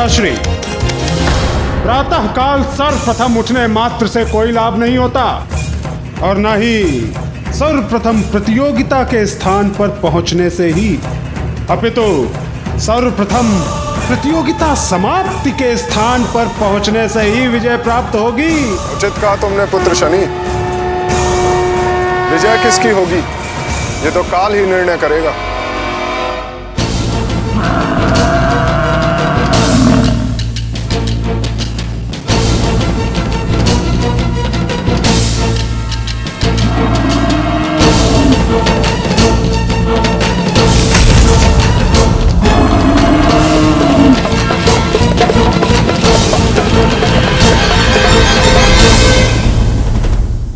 भ्राताश्री, प्रातः काल सर्वप्रथम उठने मात्र से कोई लाभ नहीं होता और न ही सर्वप्रथम प्रतियोगिता के स्थान पर पहुंचने से ही, अपितु सर्वप्रथम प्रतियोगिता समाप्ति के स्थान पर पहुंचने से ही विजय प्राप्त होगी। उचित कहा तुमने पुत्र शनि। विजय किसकी होगी ये तो काल ही निर्णय करेगा।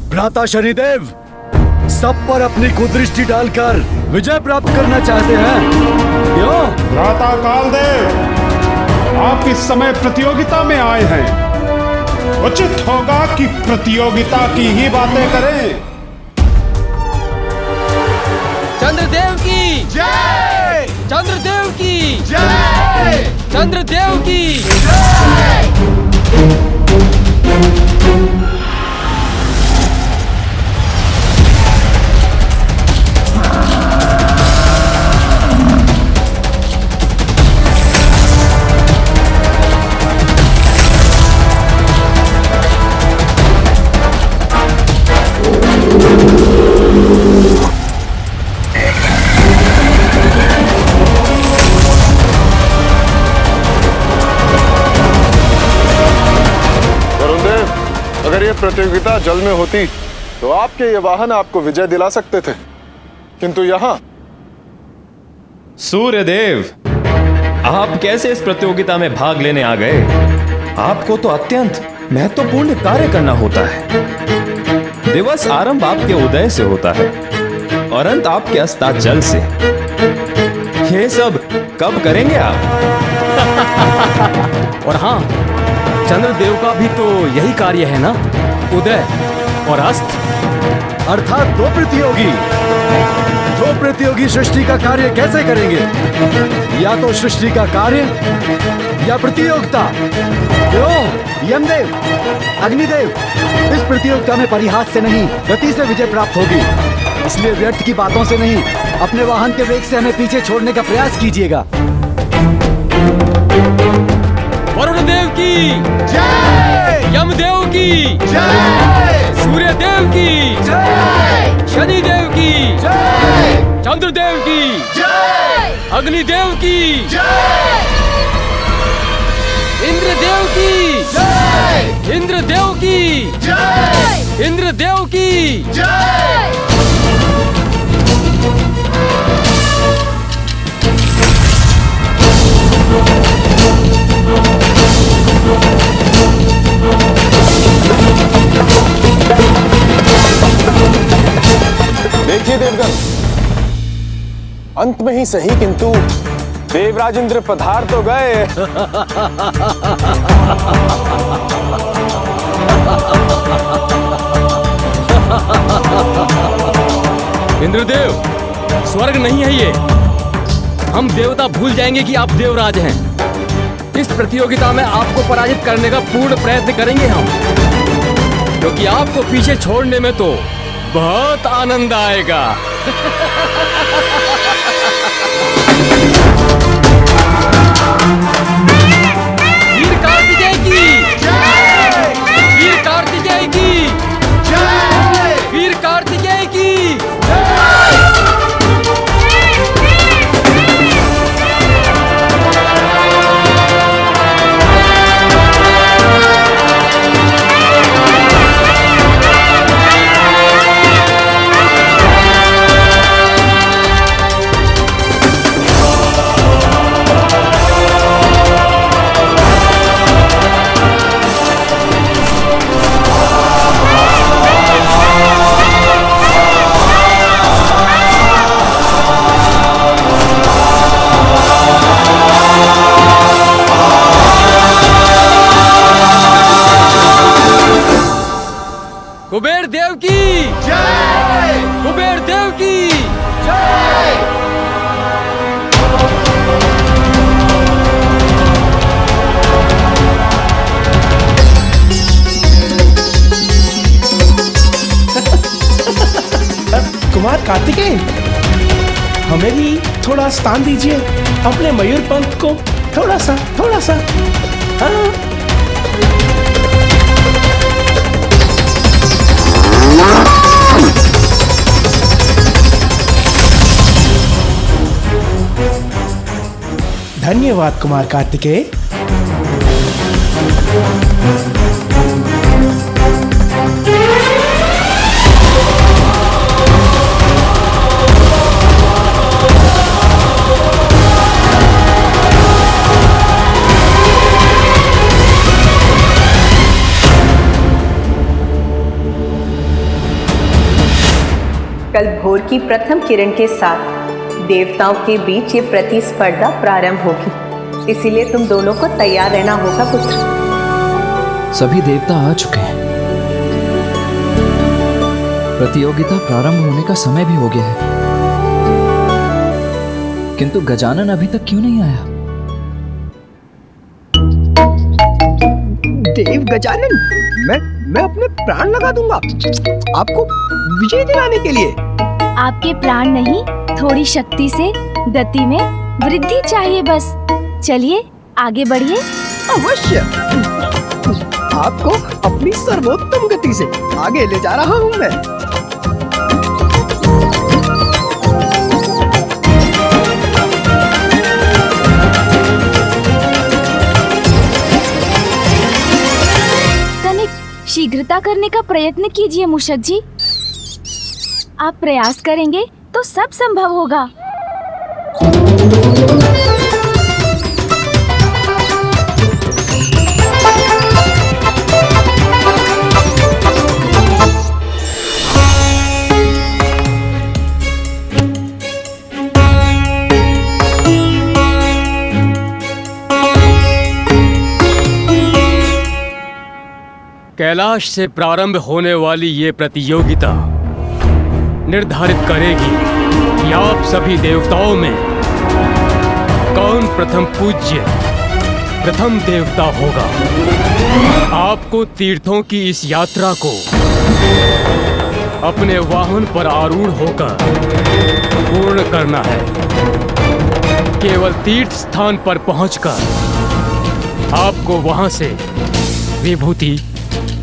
भ्राता शनिदेव सब पर अपनी कुदृष्टि डालकर विजय प्राप्त करना चाहते हैं, क्यों? भ्राता कालदेव, आप इस समय प्रतियोगिता में आए हैं, उचित होगा कि प्रतियोगिता की ही बातें करें। चंद्रदेव की जय! चंद्रदेव की जय! चंद्रदेव की जय! अगर ये प्रतियोगिता जल में होती तो आपके ये वाहन आपको विजय दिला सकते थे, किंतु यहाँ। सूर्यदेव, आप कैसे इस प्रतियोगिता में भाग लेने आ गए? आपको तो अत्यंत महत्वपूर्ण कार्य करना होता है। दिवस आरंभ आपके उदय से होता है और अंत आपके अस्ताचल से। ये सब कब करेंगे आप? और हाँ, चंद्रदेव का भी तो यही कार्य है ना, उदय और अस्त। अर्थात दो प्रतियोगी सृष्टि का कार्य कैसे करेंगे? या तो सृष्टि का कार्य या प्रतियोगिता। क्यों यमदेव, अग्निदेव, इस प्रतियोगिता में परिहास से नहीं गति से विजय प्राप्त होगी, इसलिए व्यर्थ की बातों से नहीं अपने वाहन के वेग से हमें पीछे छोड़ने का प्रयास कीजिएगा। वरुण देव की जय! यमदेव की जय! सूर्यदेव की जय! शनिदेव की जय! चंद्रदेव की जय! अग्निदेव की जय! इंद्रदेव की जय! इंद्रदेव की जय! इंद्रदेव की जय! देखिए देवगण, अंत में ही सही किंतु देवराज इंद्र पधार तो गए। इंद्रदेव, स्वर्ग नहीं है ये। हम देवता भूल जाएंगे कि आप देवराज हैं। इस प्रतियोगिता में आपको पराजित करने का पूर्ण प्रयत्न करेंगे हम, क्योंकि आपको पीछे छोड़ने में तो बहुत आनंद आएगा। वीर कार्तिकेय की जय! वीर कार्तिकेय की जय! वीर कार्तिकेय की कुबेर देव की जय! कुबेर देव की जय! कार्तिकेय, हमें भी थोड़ा स्थान दीजिए, अपने मयूर पंख को थोड़ा सा हाँ। धन्यवाद कुमार कार्तिकेय। कल भोर की प्रथम किरण के साथ देवताओं के बीच ये प्रतिस्पर्धा प्रारंभ होगी, इसीलिए तुम दोनों को तैयार रहना होगा पुत्र। सभी देवता आ चुके हैं। प्रतियोगिता प्रारंभ होने का समय भी हो गया है, किंतु गजानन अभी तक क्यों नहीं आया? देव गजानन, मैं अपने प्राण लगा दूंगा आपको विजय दिलाने के लिए। आपके प्राण नहीं, थोड़ी शक्ति से गति में वृद्धि चाहिए बस। चलिए आगे बढ़िए। अवश्य, आपको अपनी सर्वोत्तम गति से आगे ले जा रहा हूँ मैं। तनिक शीघ्रता करने का प्रयत्न कीजिए मूषक जी। आप प्रयास करेंगे तो सब संभव होगा। कैलाश से प्रारंभ होने वाली ये प्रतियोगिता निर्धारित करेगी कि आप सभी देवताओं में कौन प्रथम पूज्य प्रथम देवता होगा। आपको तीर्थों की इस यात्रा को अपने वाहन पर आरूढ़ होकर पूर्ण करना है। केवल तीर्थ स्थान पर पहुंचकर आपको वहां से विभूति,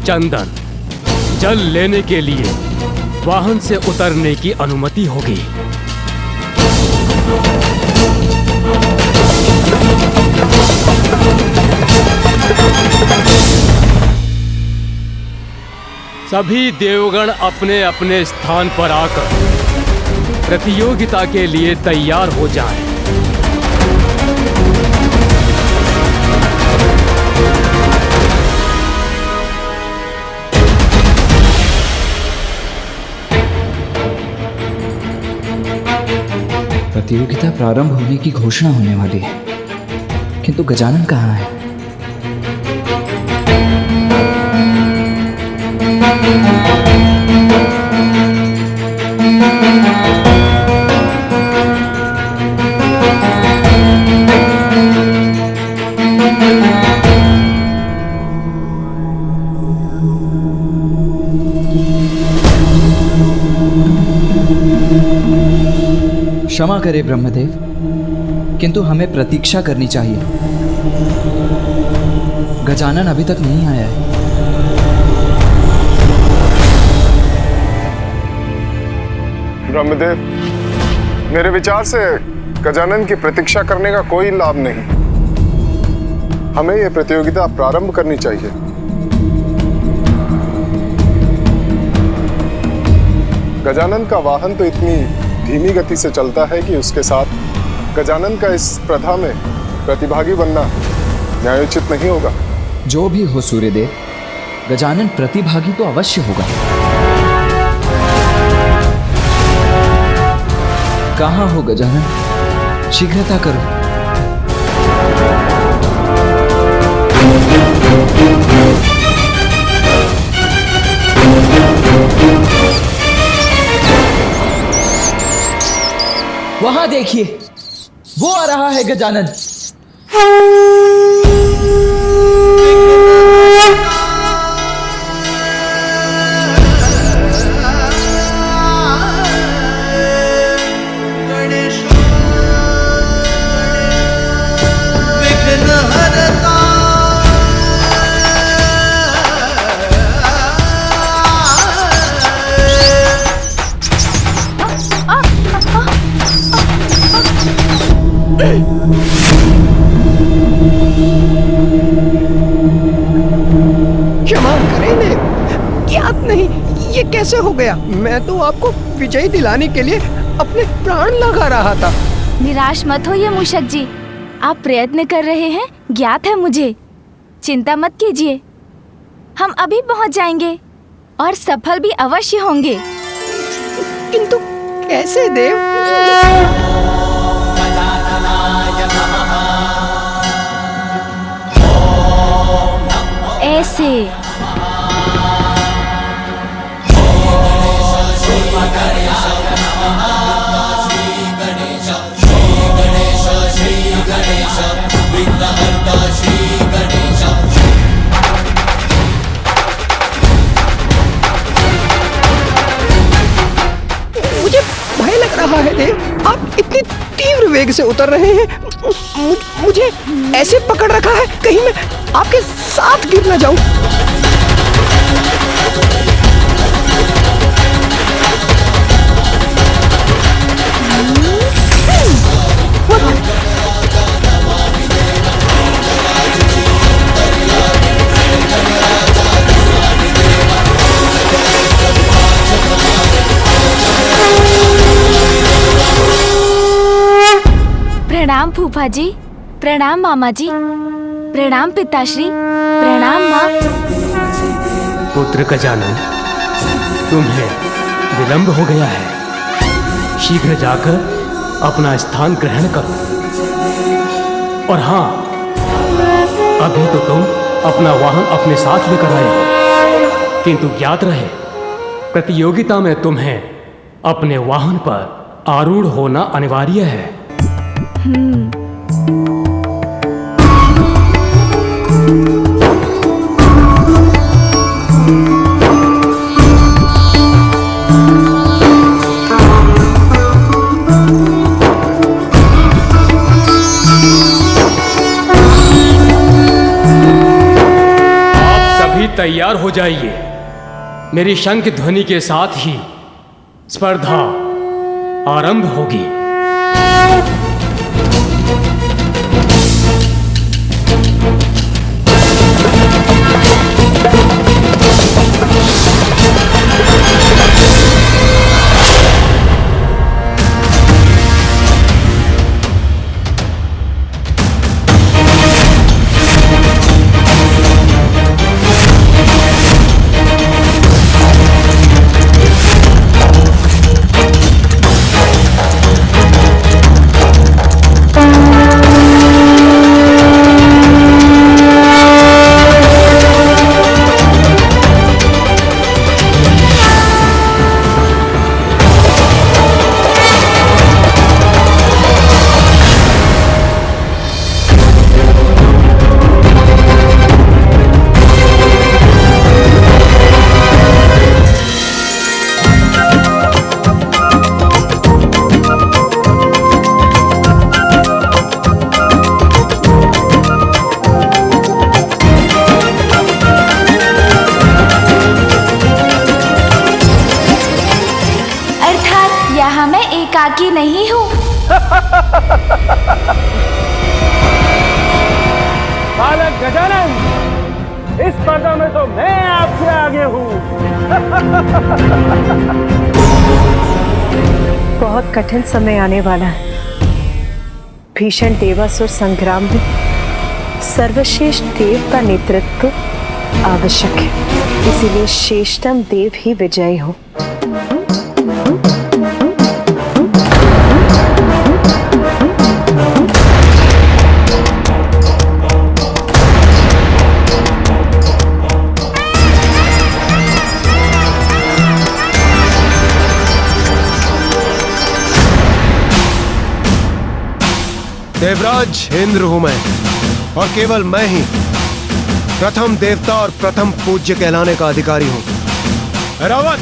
चंदन, जल लेने के लिए वाहन से उतरने की अनुमति होगी। सभी देवगण अपने अपने स्थान पर आकर प्रतियोगिता के लिए तैयार हो जाएं। प्रतियोगिता प्रारंभ होने की घोषणा होने वाली है, किंतु गजानन कहाँ है? क्षमा करे ब्रह्मदेव, किंतु हमें प्रतीक्षा करनी चाहिए। गजानन अभी तक नहीं आया है। ब्रह्मदेव, मेरे विचार से गजानन की प्रतीक्षा करने का कोई लाभ नहीं। हमें यह प्रतियोगिता प्रारंभ करनी चाहिए। गजानन का वाहन तो इतनी धीमी गति से चलता है कि उसके साथ गजानन का इस प्रथा में प्रतिभागी बनना न्यायोचित नहीं होगा। जो भी हो सूर्यदेव, गजानन प्रतिभागी तो अवश्य होगा। कहाँ हो गजानन? शीघ्रता करो। वहां देखिए, वो आ रहा है गजानन। ज्ञात नहीं, ये कैसे हो गया? मैं तो आपको विजयी दिलाने के लिए अपने प्राण लगा रहा था। निराश मत होइए मूषक जी, आप प्रयत्न कर रहे हैं, ज्ञात है मुझे। चिंता मत कीजिए, हम अभी पहुंच जाएंगे और सफल भी अवश्य होंगे। किंतु कैसे देव? ऐसे मुझे भय लग रहा है देव, आप इतनी तीव्र वेग से उतर रहे हैं। मुझे ऐसे पकड़ रखा है कहीं मैं आपके साथ गिर न जाऊं। प्रणाम फूफा जी, प्रणाम मामा जी, प्रणाम पिताश्री, प्रणाम माँ। पुत्र गजानन, तुम्हें विलंब हो गया है, शीघ्र जाकर अपना स्थान ग्रहण करो। और हाँ, अभी तो तुम अपना वाहन अपने साथ लेकर आए हो, किंतु ज्ञात रहे प्रतियोगिता में तुम्हें अपने वाहन पर आरूढ़ होना अनिवार्य है। तैयार हो जाइए, मेरी शंख ध्वनि के साथ ही स्पर्धा आरंभ होगी। एकाकी नहीं हूँ। बालक गजानन, इस स्पर्धा में तो मैं आपसे आगे हूँ। बहुत कठिन समय आने वाला है। भीषण देवासुर संग्राम में सर्वश्रेष्ठ देव का नेतृत्व आवश्यक है, इसीलिए श्रेष्ठतम देव ही विजयी हो। देवराज इंद्र हूं मैं, और केवल मैं ही प्रथम देवता और प्रथम पूज्य कहलाने का अधिकारी हूं। रावत,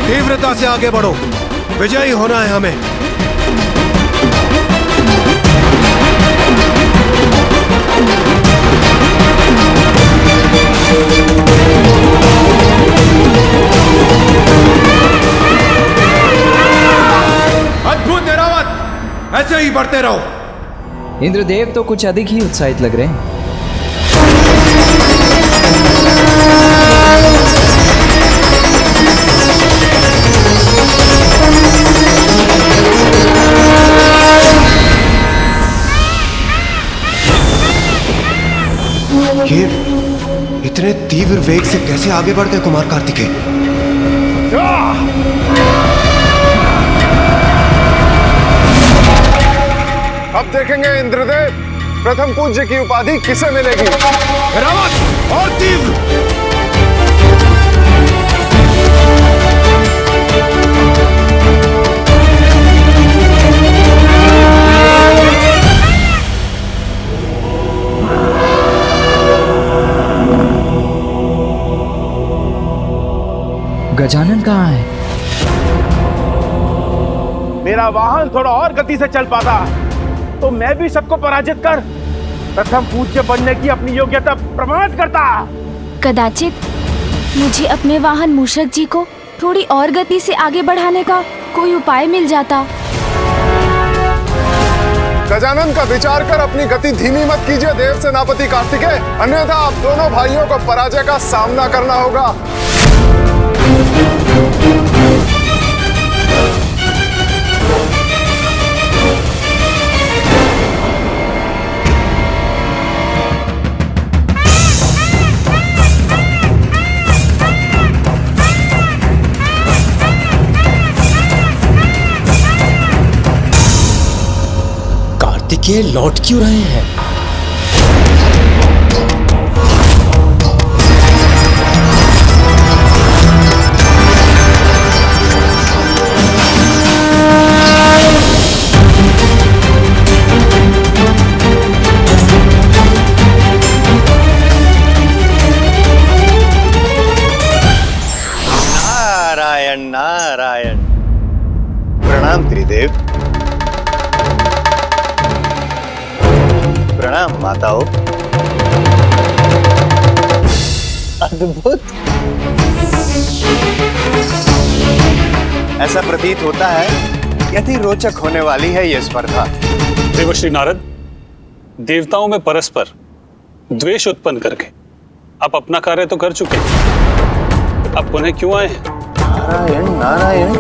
तीव्रता से आगे बढ़ो, विजयी होना है हमें। अद्भुत है रावत, ऐसे ही बढ़ते रहो। इंद्रदेव तो कुछ अधिक ही उत्साहित लग रहे हैं। तीव्र वेग से कैसे आगे बढ़ गए कुमार कार्तिकेय? अब देखेंगे इंद्रदेव, प्रथम पूज्य की उपाधि किसे मिलेगी। रावत और तीव्र। गजानन कहाँ है? मेरा वाहन थोड़ा और गति से चल पाता तो मैं भी सबको पराजित कर प्रथम पूज्य बनने की अपनी योग्यता प्रमाणित करता। कदाचित मुझे अपने वाहन मूषक जी को थोड़ी और गति से आगे बढ़ाने का कोई उपाय मिल जाता। गजानन का विचार कर अपनी गति धीमी मत कीजिए देव सेनापति कार्तिकेय, अन्यथा आप दोनों भाइयों को पराजय का सामना करना होगा। कार्तिकेय लौट क्यों रहे हैं? नारायण नारायण। प्रणाम त्रिदेव। प्रणाम माताओं। अद्भुत। ऐसा प्रतीत होता है यदि रोचक होने वाली है यह स्पर्धा। देवर्षि नारद, देवताओं में परस्पर द्वेष उत्पन्न करके आप अपना कार्य तो कर चुके हैं, अब पुनः क्यों आए हैं? नारायण नारायण।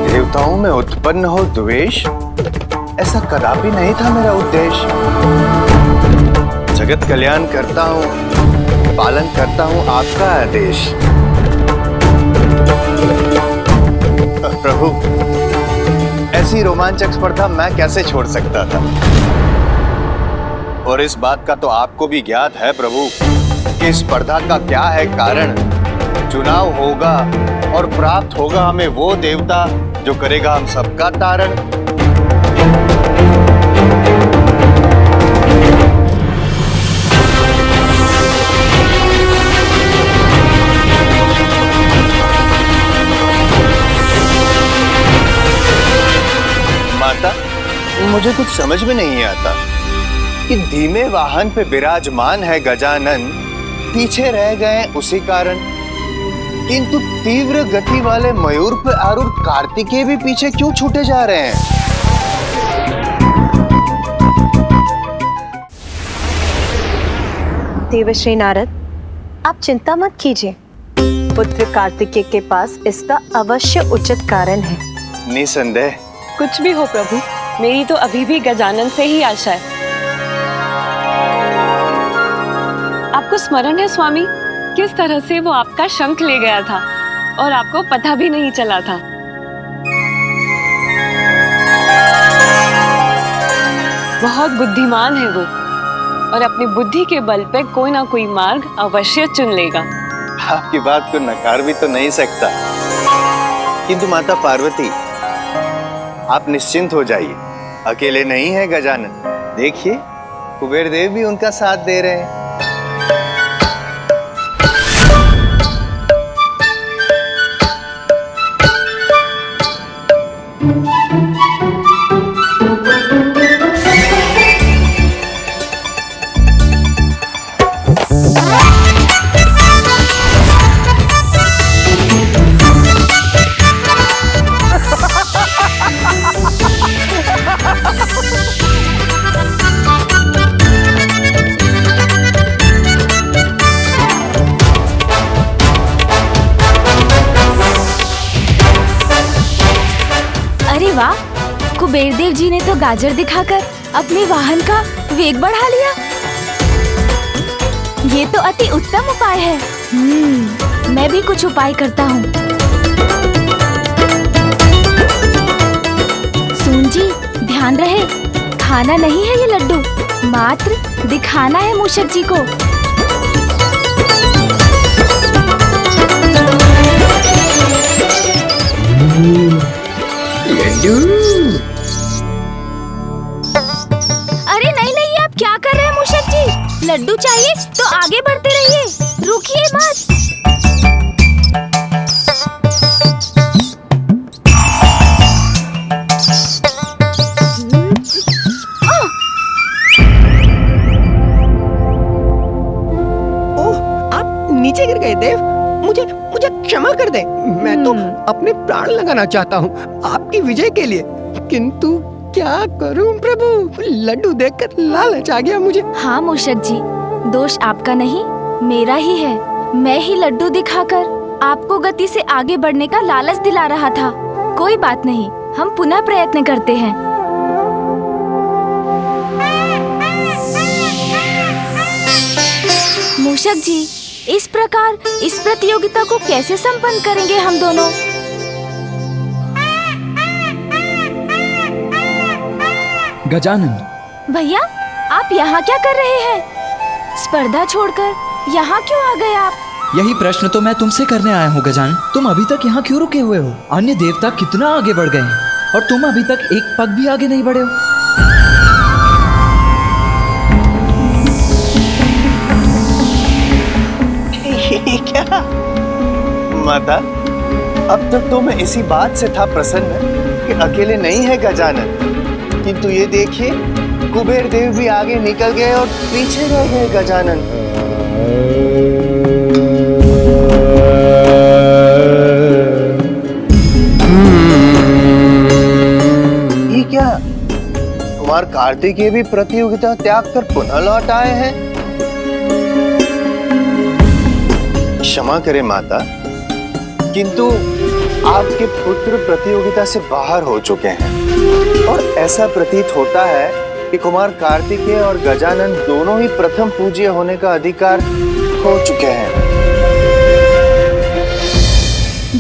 देवताओं में उत्पन्न हो द्वेष, ऐसा कदापि नहीं था मेरा उद्देश्य। जगत कल्याण करता हूँ, पालन करता हूँ आपका आदेश। प्रभु, ऐसी रोमांचक स्पर्धा मैं कैसे छोड़ सकता था? और इस बात का तो आपको भी ज्ञात है प्रभु कि स्पर्धा का क्या है कारण। चुनाव होगा और प्राप्त होगा हमें वो देवता जो करेगा हम सबका तारण। माता, मुझे कुछ समझ में नहीं आता कि धीमे वाहन पे विराजमान है गजानन, पीछे रह गए उसी कारण, किंतु तीव्र गति वाले मयूर पे आरूढ़ कार्तिकेय भी पीछे क्यों छूटे जा रहे हैं? देवर्षि नारद, आप चिंता मत कीजिए। पुत्र कार्तिकेय के पास इसका अवश्य उचित कारण है। निसंदेह। कुछ भी हो प्रभु, मेरी तो अभी भी गजानन से ही आशा है। आपको स्मरण है स्वामी, किस तरह से वो आपका शंख ले गया था और आपको पता भी नहीं चला था। बहुत बुद्धिमान है वो और अपनी बुद्धि के बल पे कोई ना कोई मार्ग अवश्य चुन लेगा। आपकी बात को नकार भी तो नहीं सकता, किंतु माता पार्वती आप निश्चिंत हो जाइए, अकेले नहीं है गजानन। देखिए कुबेर देव भी उनका साथ दे रहे हैं। कुबेर देव जी ने तो गाजर दिखाकर अपने वाहन का वेग बढ़ा लिया। ये तो अति उत्तम उपाय है। मैं भी कुछ उपाय करता हूँ। सुन जी, ध्यान रहे, खाना नहीं है ये लड्डू, मात्र दिखाना है मूषक जी को। अरे नहीं नहीं, आप क्या कर रहे हैं मूषक जी? लड्डू चाहिए तो आगे बढ़ते रहिए, रुकिए मत। ओह, आप नीचे गिर गए देव। मुझे मुझे क्षमा कर दे। मैं तो अपने प्राण लगाना चाहता हूँ आपकी विजय के लिए, किंतु क्या करूं प्रभु, लड्डू देखकर लालच आ गया मुझे। हाँ मूषक जी, दोष आपका नहीं, मेरा ही है। मैं ही लड्डू दिखाकर आपको गति से आगे बढ़ने का लालच दिला रहा था। कोई बात नहीं, हम पुनः प्रयत्न करते हैं। मूषक जी, इस प्रकार इस प्रतियोगिता को कैसे संपन्न करेंगे हम दोनों? गजानन, भैया, आप यहाँ क्या कर रहे हैं? स्पर्धा छोड़कर यहाँ क्यों आ गए आप? यही प्रश्न तो मैं तुमसे करने आया हूँ गजानन। तुम अभी तक यहाँ क्यों रुके हुए हो? अन्य देवता कितना आगे बढ़ गए हैं और तुम अभी तक एक पग भी आगे नहीं बढ़े हो। क्या माता, अब तक तो मैं इसी बात से था प्रसन्न कि अकेले नहीं है गजानन, किंतु ये देखिए, कुबेर देव भी आगे निकल गए और पीछे रह गए गजानन। ये क्या, कुमार कार्तिकेय भी प्रतियोगिता त्याग कर पुनः लौट आए हैं? क्षमा करें माता, किंतु आपके पुत्र प्रतियोगिता से बाहर हो चुके हैं और ऐसा प्रतीत होता है कि कुमार कार्तिकेय और गजानन दोनों ही प्रथम पूज्य होने का अधिकार खो चुके हैं।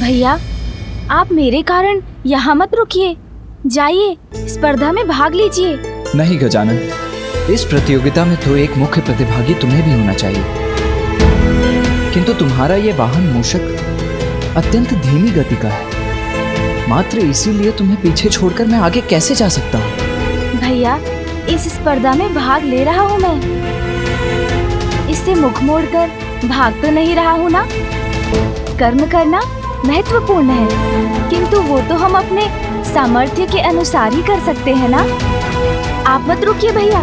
भैया, आप मेरे कारण यहाँ मत रुकिए, जाइए स्पर्धा में भाग लीजिए। नहीं गजानन, इस प्रतियोगिता में तो एक मुख्य प्रतिभागी तुम्हें भी होना चाहिए, किंतु तुम्हारा ये वाहन मूषक अत्यंत धीमी गति का है। मात्र इसीलिए तुम्हें पीछे छोड़कर मैं आगे कैसे जा सकता हूँ? भैया, इस स्पर्धा में भाग ले रहा हूँ मैं, इससे मुख मोड़कर भाग तो नहीं रहा हूँ ना। कर्म करना महत्वपूर्ण है, किंतु वो तो हम अपने सामर्थ्य के अनुसार ही कर सकते हैं ना। आप मत रुकिए भैया,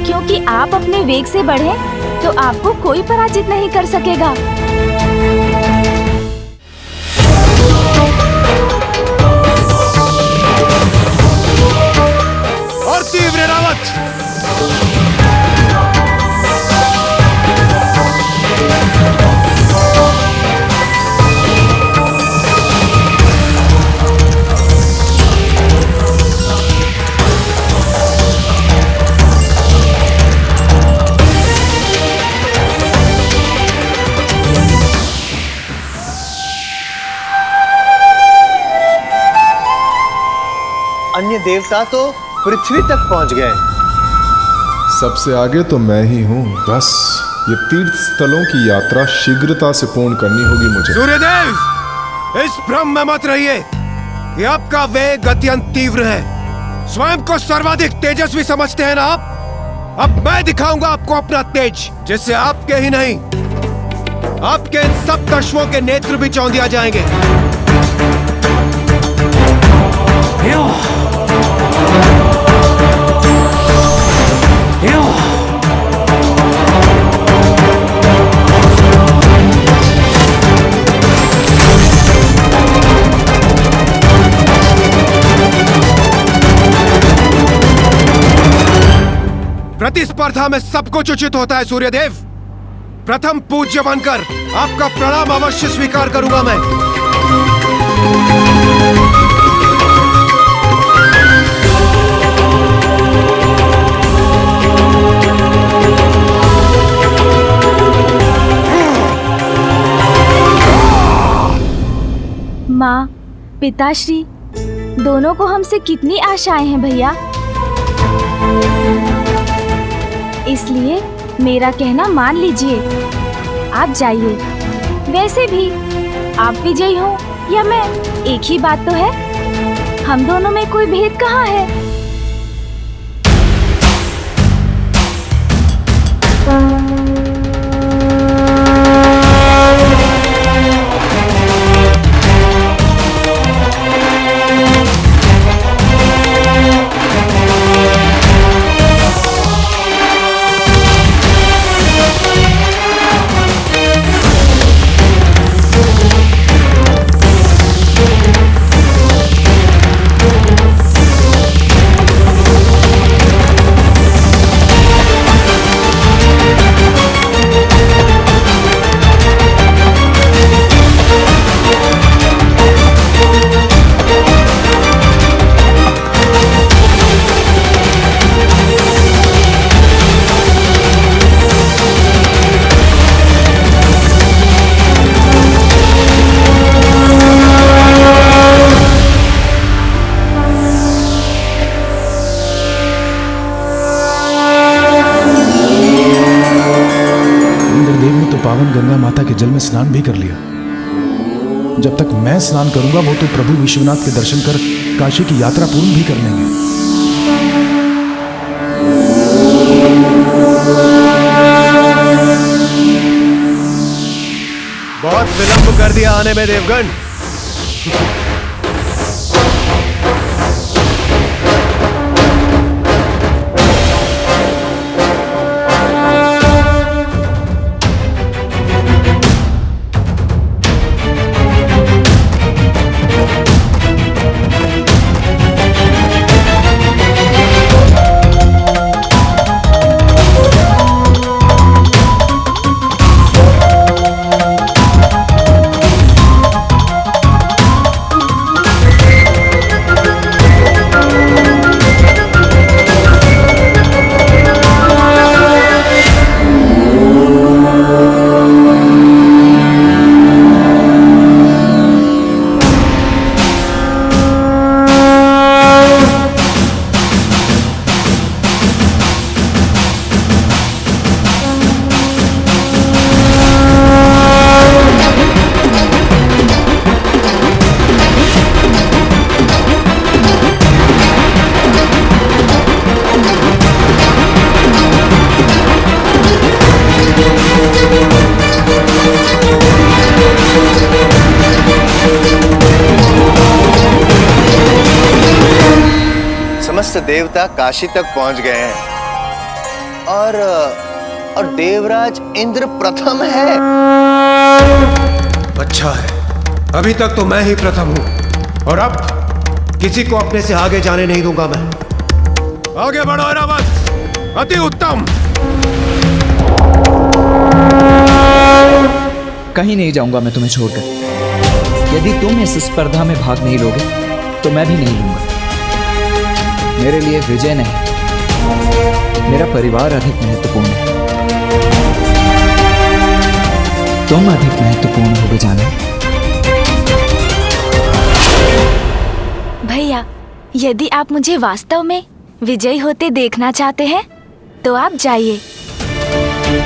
क्योंकि आप अपने वेग से बढ़े तो आपको कोई पराजित नहीं कर सकेगा। और तीव्र रावत, अन्य देवता तो पृथ्वी तक पहुंच गए। सबसे आगे तो मैं ही हूँ। बस ये तीर्थ स्थलों की यात्रा शीघ्रता से पूर्ण करनी होगी मुझे। सूर्यदेव, इस भ्रम में मत रहिए कि आपका वेग अत्यंत तीव्र है। स्वयं को सर्वाधिक तेजस्वी समझते हैं ना आप? अब मैं दिखाऊंगा आपको अपना तेज, जिससे आपके ही नहीं, आपके इन सब दशवों के नेत्र भी चौंधिया जाएंगे। प्रतिस्पर्धा में सब कुछ उचित होता है सूर्यदेव। प्रथम पूज्य बनकर आपका प्रणाम अवश्य स्वीकार करूंगा मैं। पिताश्री, दोनों को हमसे कितनी आशाएं हैं भैया, इसलिए मेरा कहना मान लीजिए, आप जाइए। वैसे भी आप विजयी हो या मैं, एक ही बात तो है, हम दोनों में कोई भेद कहाँ है। पावन गंगा माता के जल में स्नान भी कर लिया। जब तक मैं स्नान करूंगा वो तो प्रभु विश्वनाथ के दर्शन कर काशी की यात्रा पूर्ण भी कर लेंगे। बहुत विलंब कर दिया आने में देवगण। समस्त देवता काशी तक पहुंच गए हैं और देवराज इंद्र प्रथम है। अच्छा है, अभी तक तो मैं ही प्रथम हूं और अब किसी को अपने से आगे जाने नहीं दूंगा मैं। आगे बढ़ो ऐरावत, अति उत्तम। कहीं नहीं जाऊंगा मैं तुम्हें छोड़कर। यदि तुम इस स्पर्धा में भाग नहीं लोगे तो मैं भी नहीं लूंगा। मेरे लिए विजय नहीं, मेरा परिवार अधिक महत्वपूर्ण है। तुम अधिक महत्वपूर्ण हो गजानन। भैया, यदि आप मुझे वास्तव में विजयी होते देखना चाहते हैं तो आप जाइए,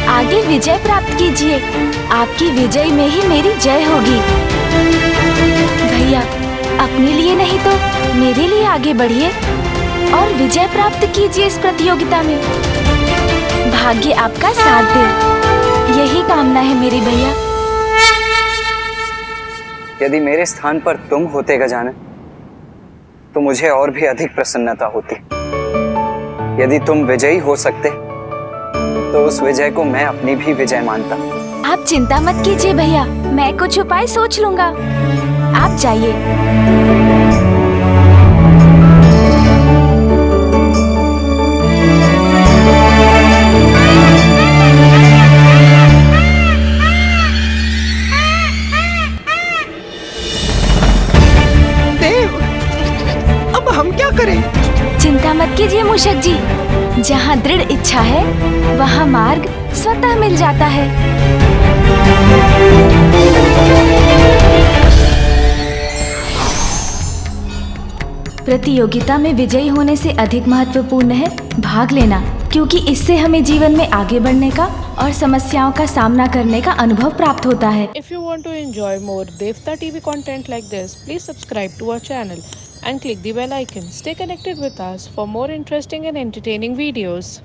आगे विजय प्राप्त कीजिए। आपकी विजय में ही मेरी जय होगी। भैया, अपने लिए नहीं तो मेरे लिए आगे बढ़िए और विजय प्राप्त कीजिए इस प्रतियोगिता में। भाग्य आपका साथ दे, यही कामना है मेरी भैया। यदि मेरे स्थान पर तुम होते गजानन तो मुझे और भी अधिक प्रसन्नता होती। यदि तुम विजयी हो सकते तो उस विजय को मैं अपनी भी विजय मानता। आप चिंता मत कीजिए भैया, मैं कुछ उपाय सोच लूंगा। आप जाइए। देव, अब हम क्या करें? चिंता मत कीजिए मूषक जी, जहाँ दृढ़ इच्छा है वहाँ मार्ग स्वतः मिल जाता है। प्रतियोगिता में विजयी होने से अधिक महत्वपूर्ण है भाग लेना, क्योंकि इससे हमें जीवन में आगे बढ़ने का और समस्याओं का सामना करने का अनुभव प्राप्त होता है। If you want to enjoy more Devta TV content like this, please subscribe to our channel and click the bell icon. Stay connected with us for more interesting and entertaining videos.